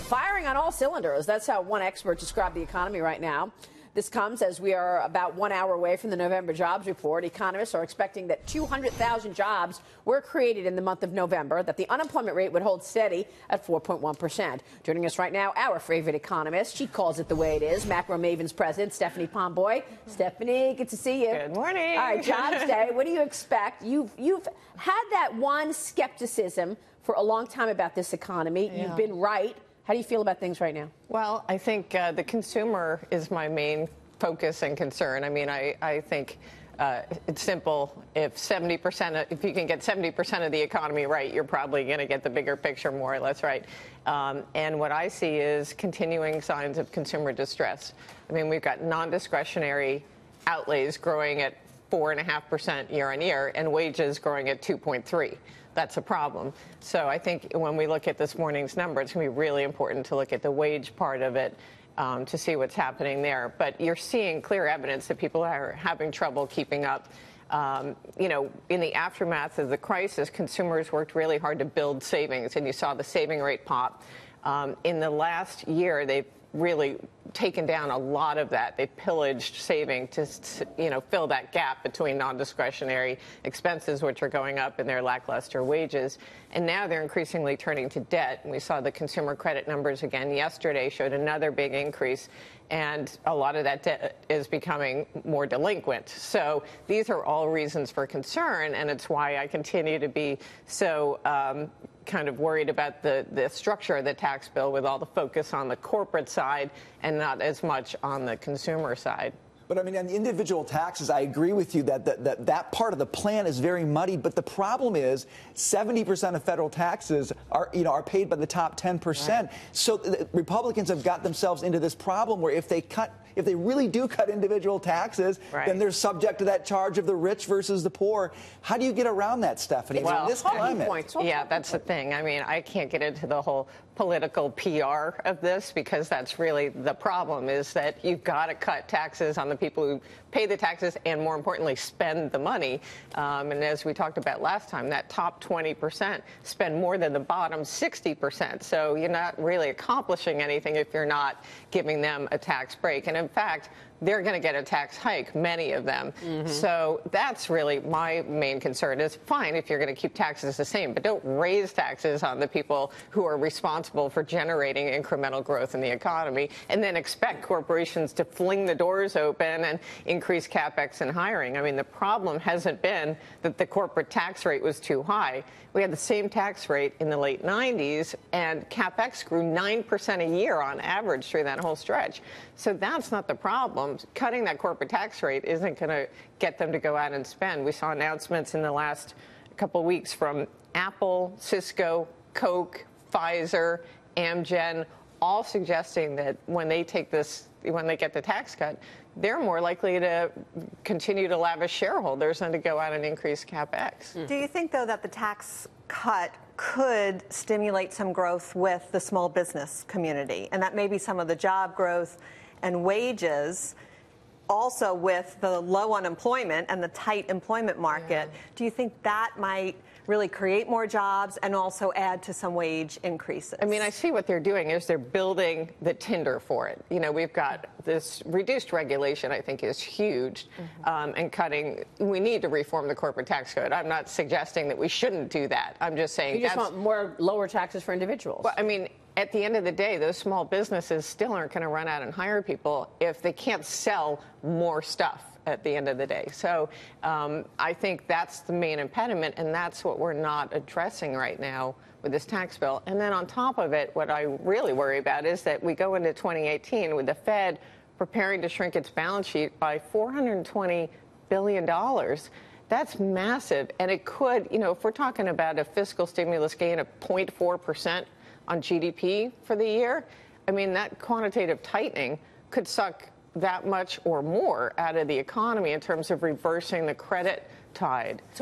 firing on all cylinders. That's how one expert described the economy right now. This comes as we are about 1 hour away from the November jobs report. Economists are expecting that 200,000 jobs were created in the month of November, that the unemployment rate would hold steady at 4.1%. Joining us right now, our favorite economist. She calls it the way it is. MacroMavens President Stephanie Pomboy. Stephanie, good to see you. Good morning. All right, Jobs Day. What do you expect? You've had that one skepticism for a long time about this economy. Yeah. You've been right. How do you feel about things right now? Well, I think the consumer is my main focus and concern. I mean, I think it's simple. If you can get 70% of the economy right, you're probably going to get the bigger picture more or less right. And what I see is continuing signs of consumer distress. I mean, we've got non-discretionary outlays growing at 4.5% year on year and wages growing at 2.3%. That's a problem. So I think when we look at this morning's number, it's going to be really important to look at the wage part of it to see what's happening there. But you're seeing clear evidence that people are having trouble keeping up. You know, in the aftermath of the crisis, consumers worked really hard to build savings, and you saw the saving rate pop. In the last year, they've really taken down a lot of that. They pillaged saving to, fill that gap between non-discretionary expenses, which are going up, and their lackluster wages. And now they're increasingly turning to debt. And we saw the consumer credit numbers again yesterday showed another big increase. And a lot of that debt is becoming more delinquent. So these are all reasons for concern, and it's why I continue to be so kind of worried about the structure of the tax bill, with all the focus on the corporate side and not as much on the consumer side. But I mean, on the individual taxes, I agree with you that part of the plan is very muddy. But the problem is 70% of federal taxes are paid by the top 10%. Right. So the Republicans have got themselves into this problem where if they really do cut individual taxes, right, then they're subject to that charge of the rich versus the poor. How do you get around that, Stephanie? Well, in this climate? Yeah, that's the thing. I mean, I can't get into the whole political PR of this, because that's really the problem, is that you've got to cut taxes on the people who pay the taxes and, more importantly, spend the money. And as we talked about last time, that top 20% spend more than the bottom 60%. So you're not really accomplishing anything if you're not giving them a tax break. And in fact, they're going to get a tax hike, many of them. Mm-hmm. So that's really my main concern. Is fine if you're going to keep taxes the same, but don't raise taxes on the people who are responsible for generating incremental growth in the economy, and then expect corporations to fling the doors open and increase capex and hiring. I mean, the problem hasn't been that the corporate tax rate was too high. We had the same tax rate in the late 90s, and capex grew 9% a year on average through that whole stretch. So that's not the problem. Cutting that corporate tax rate isn't going to get them to go out and spend. We saw announcements in the last couple of weeks from Apple, Cisco, Coke, Pfizer, Amgen, all suggesting that when they get the tax cut, they're more likely to continue to lavish shareholders than to go out and increase capex. Do you think, though, that the tax cut could stimulate some growth with the small business community, and that maybe some of the job growth and wages, also with the low unemployment and the tight employment market, do you think that might really create more jobs and also add to some wage increases? I mean, I see what they're doing is they're building the tinder for it. You know, we've got this reduced regulation, I think, is huge, and cutting. We need to reform the corporate tax code. I'm not suggesting that we shouldn't do that. I'm just saying you just want more lower taxes for individuals. Well, I mean, at the end of the day, those small businesses still aren't going to run out and hire people if they can't sell more stuff at the end of the day. So I think that's the main impediment, and that's what we're not addressing right now with this tax bill. And then on top of it, what I really worry about is that we go into 2018 with the Fed preparing to shrink its balance sheet by $420 billion. That's massive. And it could, if we're talking about a fiscal stimulus gain of 0.4% on GDP for the year, I mean, that quantitative tightening could suck that much or more out of the economy in terms of reversing the credit tide.